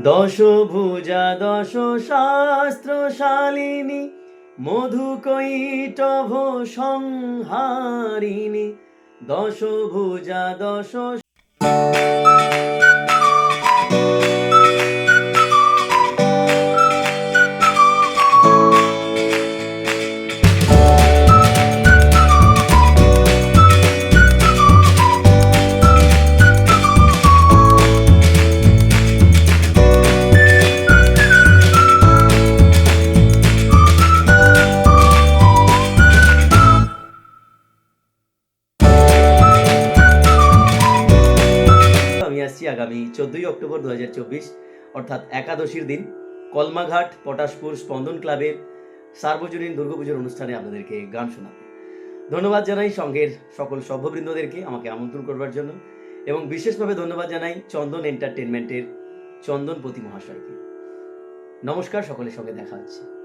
দশভুজা দশ শাস্ত্রশালিনী মধুকৈটভ সংহারিণী দশভুজা দশ। আমি আসছি আগামী 14ই অক্টোবর 2024 অর্থাৎ একাদশীর দিন কলমাঘাট পটাশপুর স্পন্দন ক্লাবের সার্বজনীন দুর্গাপুজোর অনুষ্ঠানে আপনাদেরকে গান শোনাতে। ধন্যবাদ জানাই সংঘের সকল সভ্যবৃন্দদেরকে আমাকে আমন্ত্রণ করবার জন্য, এবং বিশেষভাবে ধন্যবাদ জানাই চন্দন এন্টারটেনমেন্টের চন্দনপতি মহাশয়কে। নমস্কার, সকলের সঙ্গে দেখা হচ্ছে।